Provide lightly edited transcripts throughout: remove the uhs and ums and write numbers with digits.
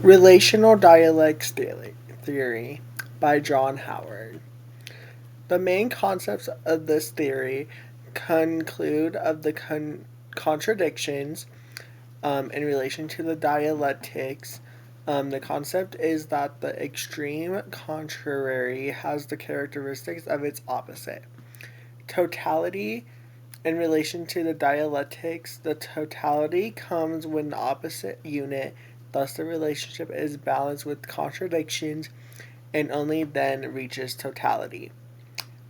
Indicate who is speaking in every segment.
Speaker 1: Relational dialects theory by John Howard. The main concepts of this theory conclude of the contradictions in relation to the dialectics. The concept is that the extreme contrary has the characteristics of its opposite. Totality in relation to the dialectics, the totality comes when the opposite unit, thus the relationship is balanced with contradictions and only then reaches totality.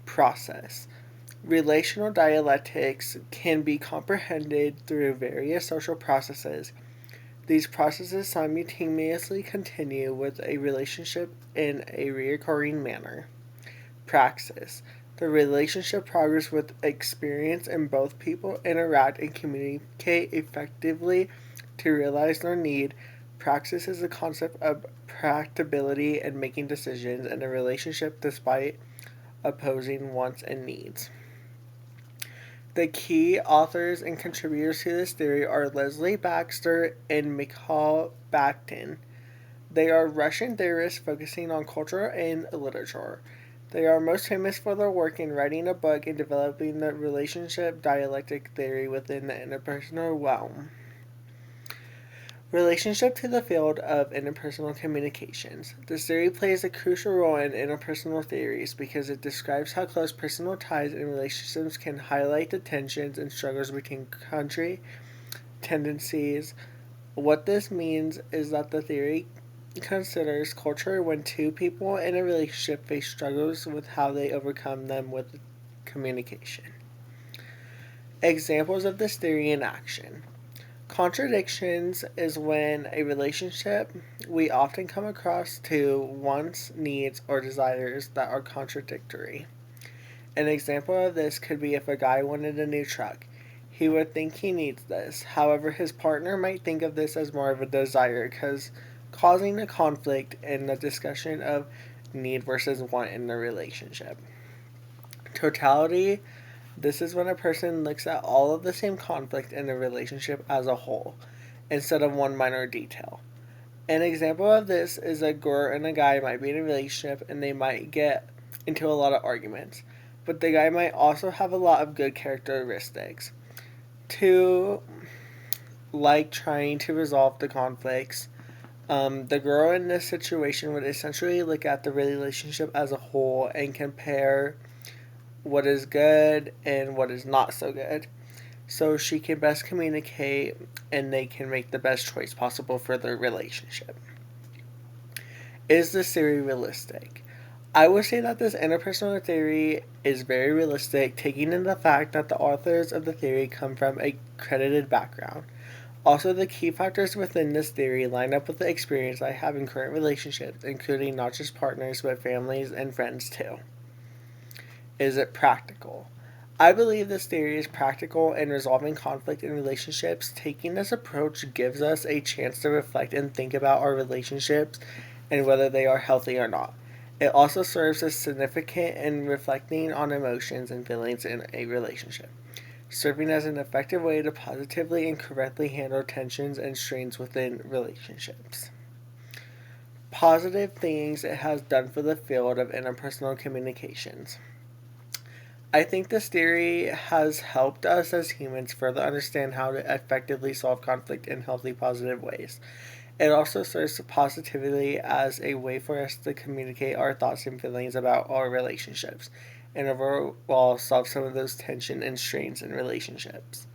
Speaker 1: Process. Relational dialectics can be comprehended through various social processes. These processes simultaneously continue with a relationship in a recurring manner. Praxis. The relationship progresses with experience and both people interact and communicate effectively to realize their need. Praxis is the concept of practicability and making decisions in a relationship despite opposing wants and needs. The key authors and contributors to this theory are Leslie Baxter and Mikhail Bakhtin. They are Russian theorists focusing on culture and literature. They are most famous for their work in writing a book and developing the relationship dialectic theory within the interpersonal realm. Relationship to the field of interpersonal communications. This theory plays a crucial role in interpersonal theories because it describes how close personal ties and relationships can highlight the tensions and struggles between country tendencies. What this means is that the theory considers culture when two people in a relationship face struggles with how they overcome them with communication. Examples of this theory in action. Contradictions is when a relationship we often come across two wants, needs, or desires that are contradictory. An example of this could be if a guy wanted a new truck. He would think he needs this. However, his partner might think of this as more of a desire, because causing a conflict in the discussion of need versus want in the relationship. Totality. This is when a person looks at all of the same conflict in the relationship as a whole, instead of one minor detail. An example of this is a girl and a guy might be in a relationship and they might get into a lot of arguments, but the guy might also have a lot of good characteristics. To like trying to resolve the conflicts, the girl in this situation would essentially look at the relationship as a whole and compare what is good and what is not so good, so she can best communicate and they can make the best choice possible for their relationship. Is this theory realistic? I would say that this interpersonal theory is very realistic, taking in the fact that the authors of the theory come from a credited background. Also, the key factors within this theory line up with the experience I have in current relationships, including not just partners, but families and friends too. Is it practical? I believe this theory is practical in resolving conflict in relationships. Taking this approach gives us a chance to reflect and think about our relationships and whether they are healthy or not. It also serves as significant in reflecting on emotions and feelings in a relationship, serving as an effective way to positively and correctly handle tensions and strains within relationships. Positive things it has done for the field of interpersonal communications. I think this theory has helped us as humans further understand how to effectively solve conflict in healthy, positive ways. It also serves positively as a way for us to communicate our thoughts and feelings about our relationships and overall solve some of those tension and strains in relationships.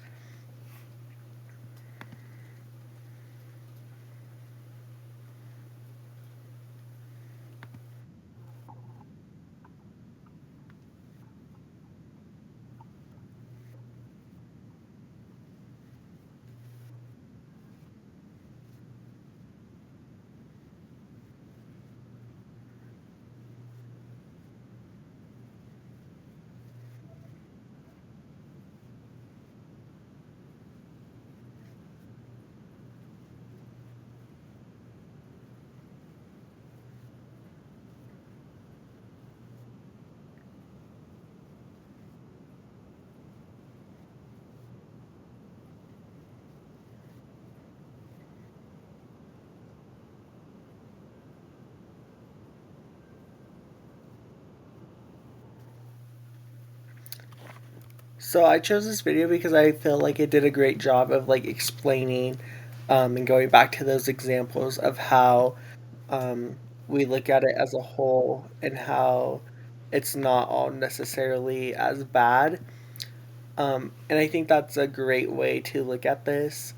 Speaker 1: So I chose this video because I feel like it did a great job of like explaining and going back to those examples of how um, we look at it as a whole and how it's not all necessarily as bad. And I think that's a great way to look at this.